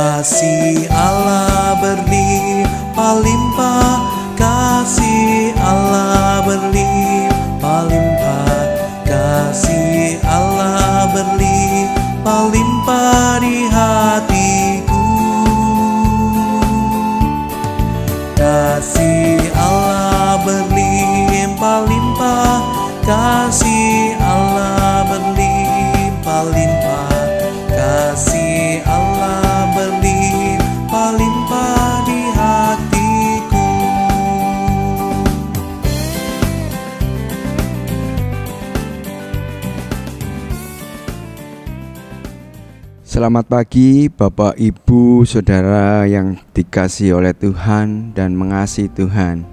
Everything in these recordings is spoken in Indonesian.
Kasih Allah berlimpah-limpah, kasih Allah berlimpah-limpah, kasih Allah berlimpah-limpah di hatiku. Kasih Allah berlimpah-limpah, kasih Allah berlimpah-limpah, kasih Allah berlimpah-limpah di hatiku. Selamat pagi Bapak, Ibu, Saudara yang dikasihi oleh Tuhan dan mengasihi Tuhan.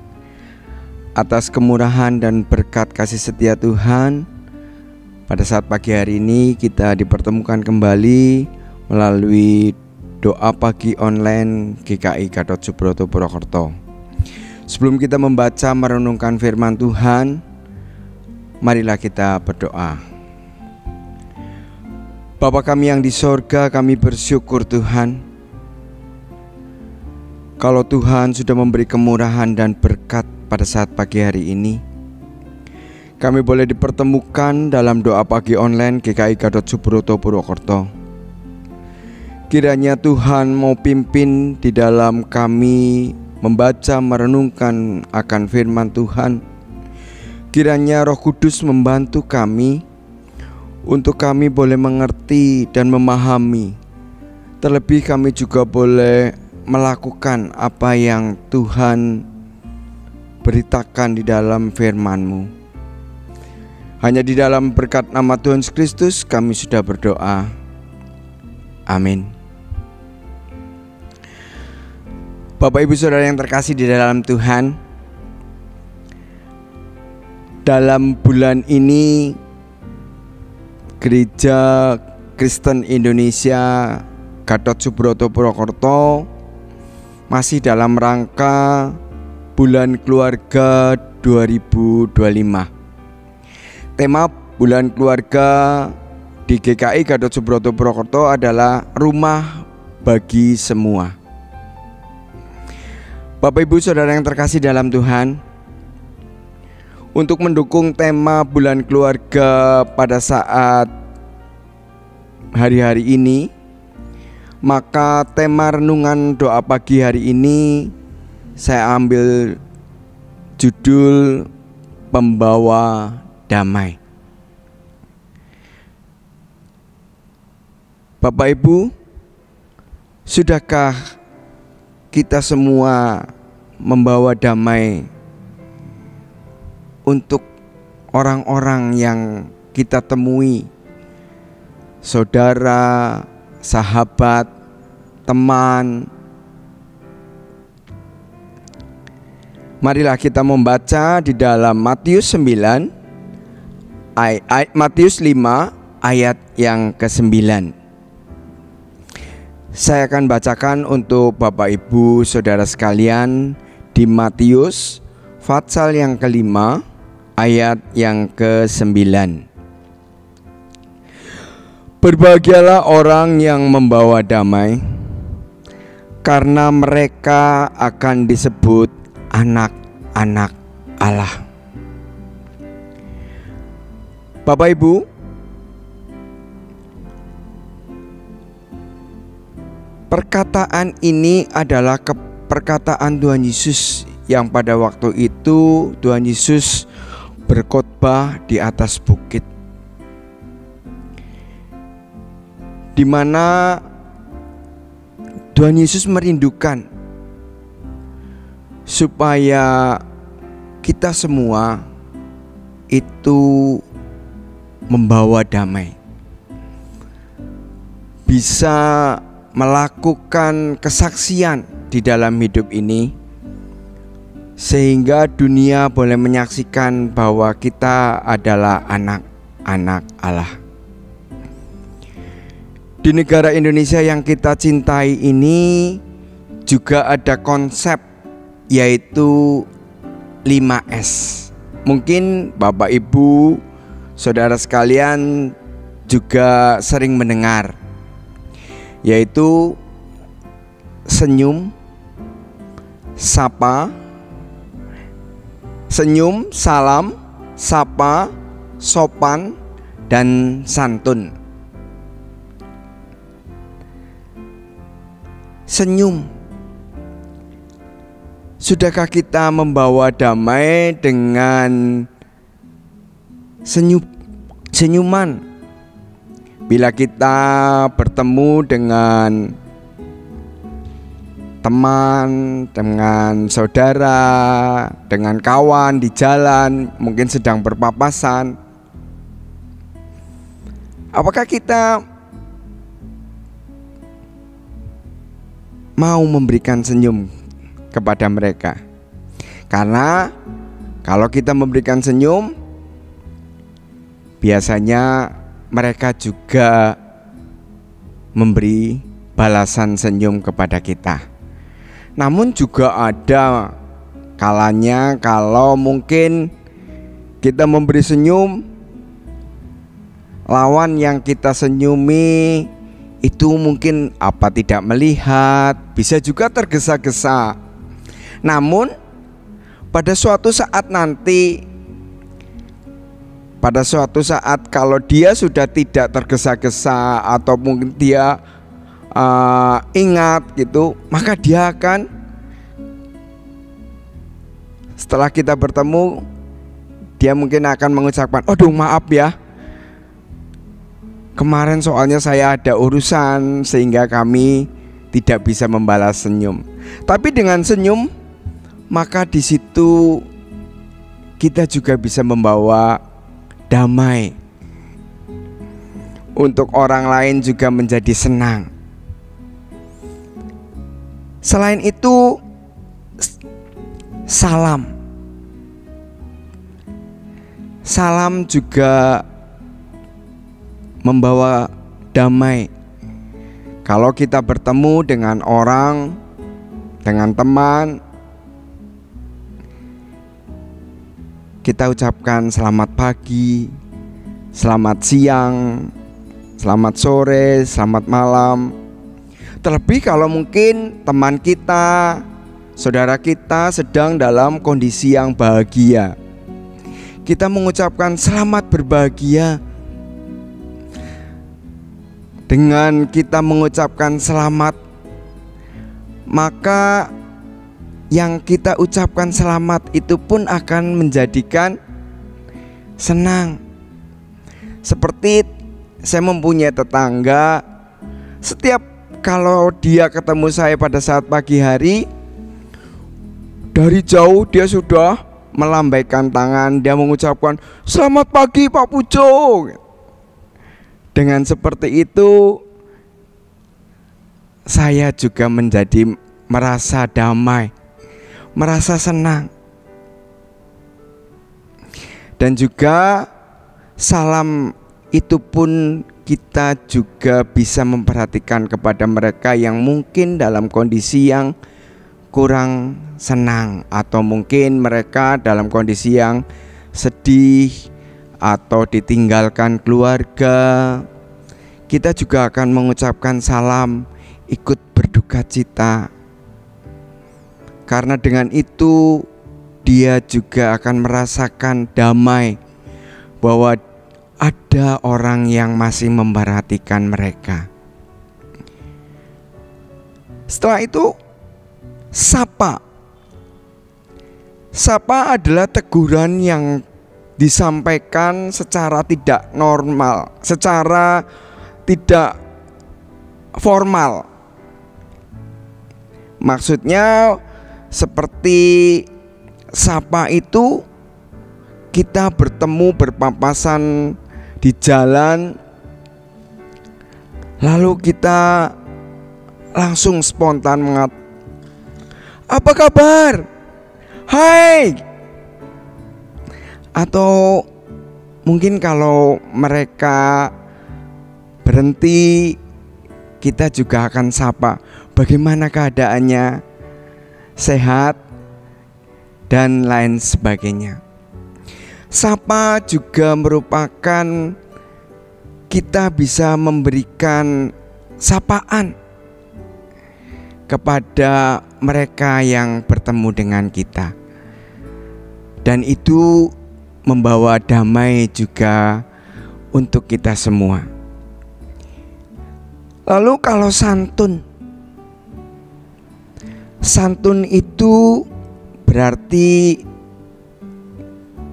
Atas kemurahan dan berkat kasih setia Tuhan, pada saat pagi hari ini kita dipertemukan kembali melalui doa pagi online GKI Gatot Subroto Purwokerto. Sebelum kita membaca merenungkan firman Tuhan, marilah kita berdoa. Bapa kami yang di sorga, kami bersyukur Tuhan, kalau Tuhan sudah memberi kemurahan dan berkat pada saat pagi hari ini. Kami boleh dipertemukan dalam doa pagi online GKI Gatot Subroto Purwokerto. Kiranya Tuhan mau pimpin di dalam kami membaca merenungkan akan firman Tuhan. Kiranya Roh Kudus membantu kami untuk kami boleh mengerti dan memahami. Terlebih kami juga boleh melakukan apa yang Tuhan beritakan di dalam firman-Mu. Hanya di dalam berkat nama Tuhan Yesus Kristus kami sudah berdoa. Amin. Bapak Ibu Saudara yang terkasih di dalam Tuhan, dalam bulan ini Gereja Kristen Indonesia Gatot Subroto Purwokerto masih dalam rangka Bulan Keluarga 2025. Tema Bulan Keluarga di GKI Gatot Subroto Purwokerto adalah Rumah Bagi Semua. Bapak Ibu Saudara yang terkasih dalam Tuhan, untuk mendukung tema Bulan Keluarga pada saat hari-hari ini, maka tema renungan doa pagi hari ini saya ambil judul Pembawa Damai. Bapak Ibu, sudahkah kita semua membawa damai untuk orang-orang yang kita temui, saudara, sahabat, teman? Marilah kita membaca di dalam Matius 5 ayat yang ke-9. Saya akan bacakan untuk Bapak Ibu Saudara sekalian di Matius pasal yang ke-5 ayat yang ke-9. Berbahagialah orang yang membawa damai, karena mereka akan disebut anak-anak Allah. Bapak Ibu, perkataan ini adalah perkataan Tuhan Yesus yang pada waktu itu Tuhan Yesus berkhotbah di atas bukit, di mana Tuhan Yesus merindukan supaya kita semua itu membawa damai, bisa melakukan kesaksian di dalam hidup ini, sehingga dunia boleh menyaksikan bahwa kita adalah anak-anak Allah. Di negara Indonesia yang kita cintai ini juga ada konsep, yaitu 5S. Mungkin Bapak Ibu Saudara sekalian juga sering mendengar, yaitu senyum, sapa, senyum, salam, sapa, sopan, dan santun. Senyum. Sudahkah kita membawa damai dengan senyuman? Bila kita bertemu dengan teman, dengan saudara, dengan kawan di jalan, mungkin sedang berpapasan, apakah kita mau memberikan senyum kepada mereka? Karena kalau kita memberikan senyum, biasanya mereka juga memberi balasan senyum kepada kita. Namun juga ada kalanya kalau mungkin kita memberi senyum, lawan yang kita senyumi itu mungkin tidak melihat, bisa juga tergesa-gesa. Namun pada suatu saat nanti, pada suatu saat kalau dia sudah tidak tergesa-gesa atau mungkin dia ingat gitu, maka dia akan, setelah kita bertemu, dia mungkin akan mengucapkan, "Aduh, maaf ya, kemarin soalnya saya ada urusan sehingga kami tidak bisa membalas senyum." Tapi dengan senyum, maka di situ kita juga bisa membawa damai. Untuk orang lain juga menjadi senang. Selain itu, salam. Salam juga membawa damai. Kalau kita bertemu dengan orang, dengan teman, kita ucapkan selamat pagi, selamat siang, selamat sore, selamat malam. Terlebih kalau mungkin teman kita, saudara kita sedang dalam kondisi yang bahagia, kita mengucapkan selamat berbahagia. Dengan kita mengucapkan selamat, maka yang kita ucapkan selamat itu pun akan menjadikan senang. Seperti saya mempunyai tetangga, setiap kalau dia ketemu saya pada saat pagi hari, dari jauh dia sudah melambaikan tangan, dia mengucapkan selamat pagi Pak Pujo. Dengan seperti itu, saya juga menjadi merasa damai, merasa senang. Dan juga salam itu pun kita juga bisa memperhatikan kepada mereka yang mungkin dalam kondisi yang kurang senang, atau mungkin mereka dalam kondisi yang sedih atau ditinggalkan keluarga. Kita juga akan mengucapkan salam, ikut berduka cita. Karena dengan itu dia juga akan merasakan damai, bahwa ada orang yang masih memperhatikan mereka. Setelah itu, sapa. Sapa adalah teguran yang disampaikan secara tidak normal, secara tidak formal. Maksudnya seperti sapa itu kita bertemu berpapasan di jalan, lalu kita langsung spontan mengatakan, "Apa kabar? Hai." Atau mungkin kalau mereka berhenti, kita juga akan sapa, "Bagaimana keadaannya? Sehat?" dan lain sebagainya. Sapa juga merupakan kita bisa memberikan sapaan. kepada mereka yang bertemu dengan kita. Dan itu membawa damai juga untuk kita semua. Lalu kalau santun itu berarti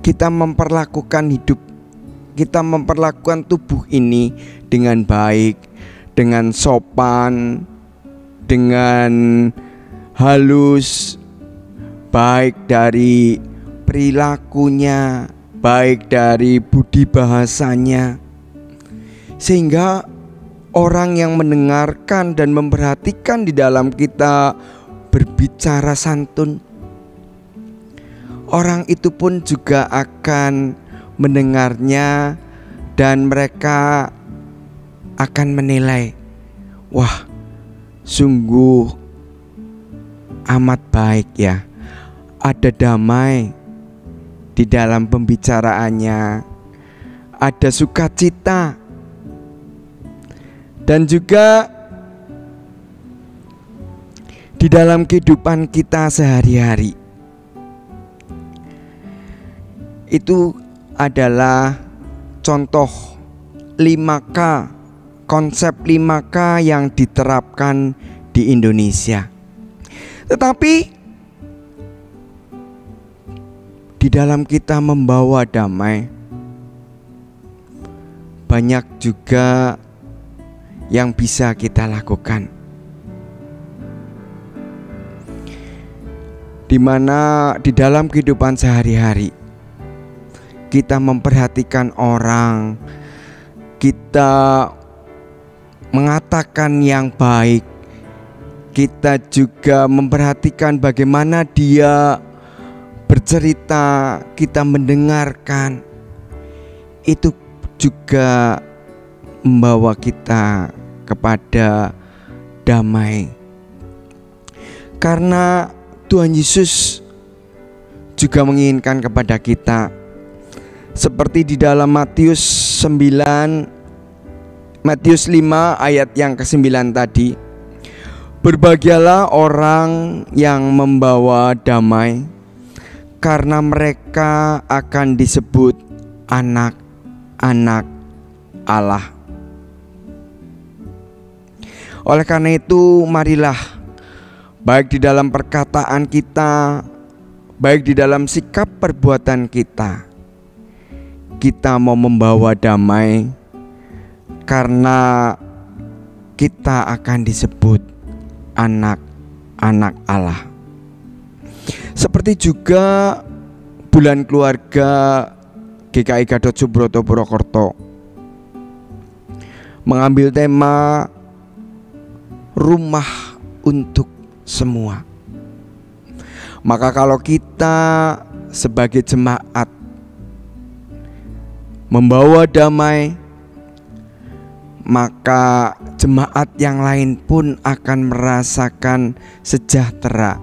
kita memperlakukan hidup, kita memperlakukan tubuh ini dengan baik, dengan sopan, dengan halus, baik dari perilakunya, baik dari budi bahasanya, sehingga orang yang mendengarkan dan memperhatikan di dalam kita berbicara santun, orang itu pun juga akan mendengarnya dan mereka akan menilai, wah, sungguh amat baik ya, ada damai di dalam pembicaraannya, ada sukacita, dan juga di dalam kehidupan kita sehari-hari. Itu adalah contoh 5K, konsep 5K yang diterapkan di Indonesia. Tetapi di dalam kita membawa damai, banyak juga yang bisa kita lakukan, di mana di dalam kehidupan sehari-hari kita memperhatikan orang, kita mengatakan yang baik, kita juga memperhatikan bagaimana dia bercerita, kita mendengarkan. Itu juga membawa kita kepada damai. Karena Tuhan Yesus juga menginginkan kepada kita, seperti di dalam Matius 5 ayat yang ke-9 tadi, berbahagialah orang yang membawa damai, karena mereka akan disebut anak-anak Allah. Oleh karena itu, marilah baik di dalam perkataan kita, baik di dalam sikap perbuatan kita, kita mau membawa damai, karena kita akan disebut anak-anak Allah. Seperti juga bulan keluarga GKI Gatot Subroto Purwokerto mengambil tema rumah untuk semua. Maka kalau kita sebagai jemaat membawa damai, maka jemaat yang lain pun akan merasakan sejahtera,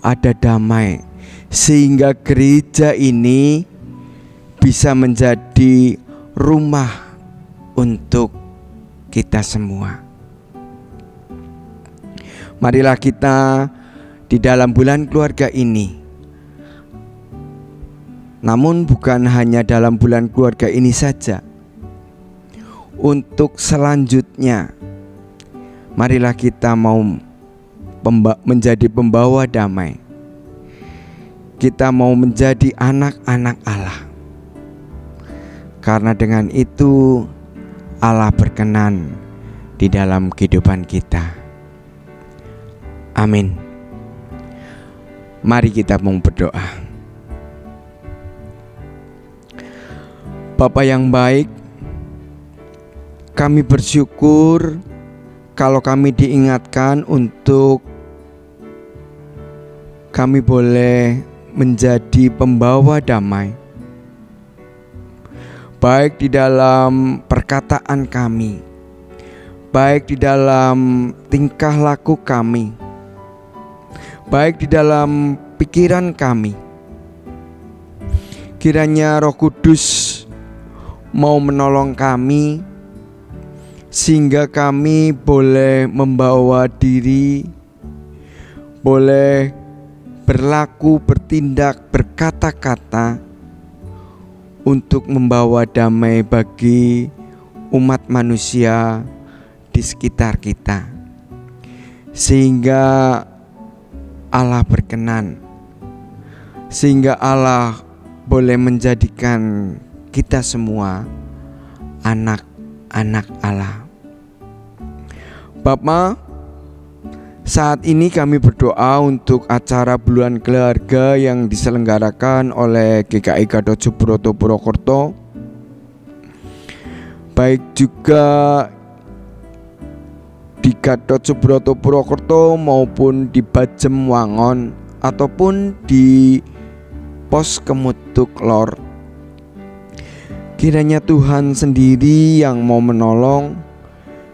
ada damai, sehingga gereja ini bisa menjadi rumah untuk kita semua. Marilah kita di dalam bulan keluarga ini, namun bukan hanya dalam bulan keluarga ini saja, untuk selanjutnya marilah kita mau menjadi pembawa damai. Kita mau menjadi anak-anak Allah, karena dengan itu Allah berkenan di dalam kehidupan kita. Amin. Mari kita mau berdoa. Bapa yang baik, kami bersyukur kalau kami diingatkan untuk kami boleh menjadi pembawa damai, baik di dalam perkataan kami, baik di dalam tingkah laku kami, baik di dalam pikiran kami. Kiranya Roh Kudus mau menolong kami, sehingga kami boleh membawa diri boleh berlaku, bertindak, berkata-kata untuk membawa damai bagi umat manusia di sekitar kita, sehingga Allah berkenan, sehingga Allah boleh menjadikan kita semua anak-anak Allah. Bapa, saat ini kami berdoa untuk acara Bulan Keluarga yang diselenggarakan oleh GKI Gatot Subroto Purwokerto, baik juga di Gatot Subroto Purwokerto maupun di Bajem Wangon ataupun di Pos Kemutuk Lor. Kiranya Tuhan sendiri yang mau menolong,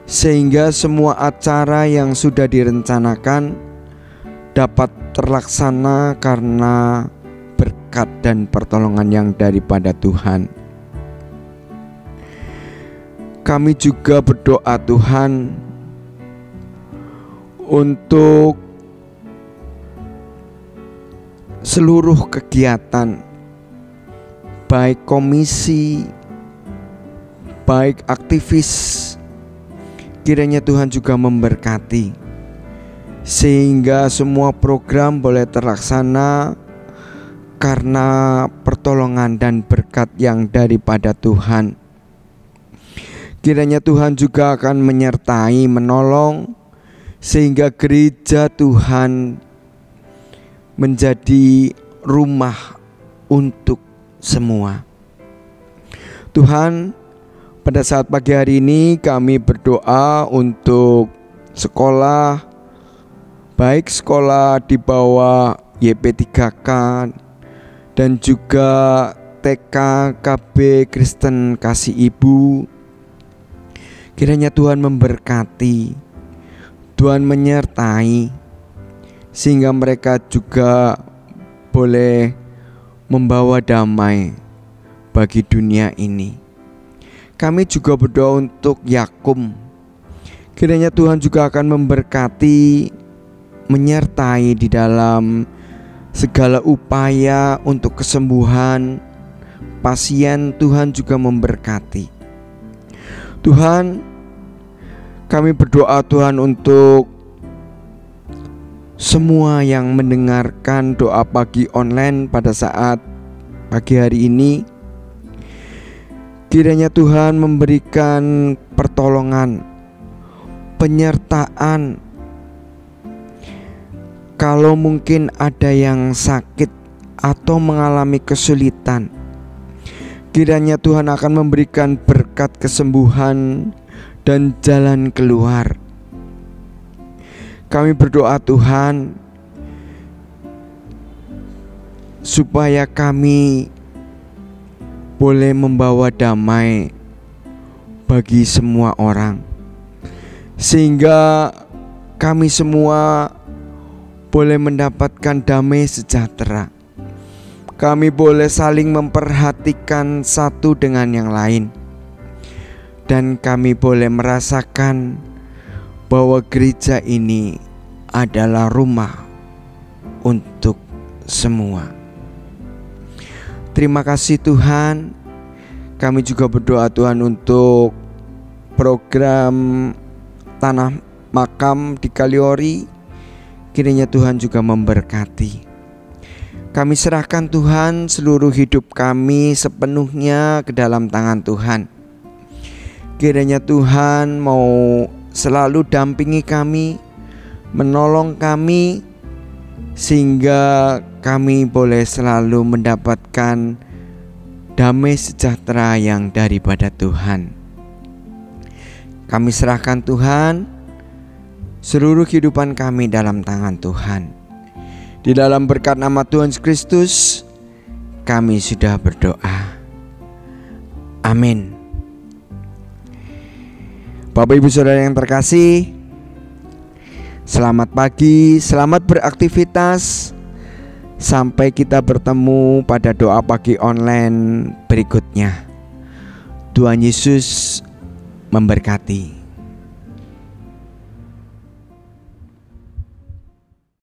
sehingga semua acara yang sudah direncanakan dapat terlaksana karena berkat dan pertolongan yang daripada Tuhan. Kami juga berdoa Tuhan untuk seluruh kegiatan, baik komisi, baik aktivis, kiranya Tuhan juga memberkati, sehingga semua program boleh terlaksana karena pertolongan dan berkat yang daripada Tuhan. Kiranya Tuhan juga akan menyertai, menolong, sehingga gereja Tuhan menjadi rumah untuk semua. Tuhan, pada saat pagi hari ini kami berdoa untuk sekolah, baik sekolah di bawah YP3K dan juga TK KB Kristen Kasih Ibu. Kiranya Tuhan memberkati, Tuhan menyertai, sehingga mereka juga boleh membawa damai bagi dunia ini. Kami juga berdoa untuk Yakum. Kiranya Tuhan juga akan memberkati, menyertai di dalam segala upaya untuk kesembuhan pasien. Tuhan juga memberkati. Tuhan, kami berdoa Tuhan untuk semua yang mendengarkan doa pagi online pada saat pagi hari ini. Kiranya Tuhan memberikan pertolongan, penyertaan. Kalau mungkin ada yang sakit atau mengalami kesulitan, kiranya Tuhan akan memberikan berkat kesembuhan dan jalan keluar. Kami berdoa Tuhan, supaya kami boleh membawa damai bagi semua orang, sehingga kami semua boleh mendapatkan damai sejahtera. Kami boleh saling memperhatikan satu dengan yang lain, dan kami boleh merasakan bahwa gereja ini adalah rumah untuk semua. Terima kasih Tuhan. Kami juga berdoa Tuhan untuk program tanah makam di Kaliori. Kiranya Tuhan juga memberkati. Kami serahkan Tuhan seluruh hidup kami sepenuhnya ke dalam tangan Tuhan. Kiranya Tuhan mau selalu dampingi kami, menolong kami, sehingga kami boleh selalu mendapatkan damai sejahtera yang daripada Tuhan. Kami serahkan Tuhan seluruh kehidupan kami dalam tangan Tuhan. Di dalam berkat nama Tuhan Yesus Kristus kami sudah berdoa. Amin. Bapak Ibu Saudara yang terkasih, selamat pagi, selamat beraktivitas. Sampai kita bertemu pada doa pagi online berikutnya. Tuhan Yesus memberkati.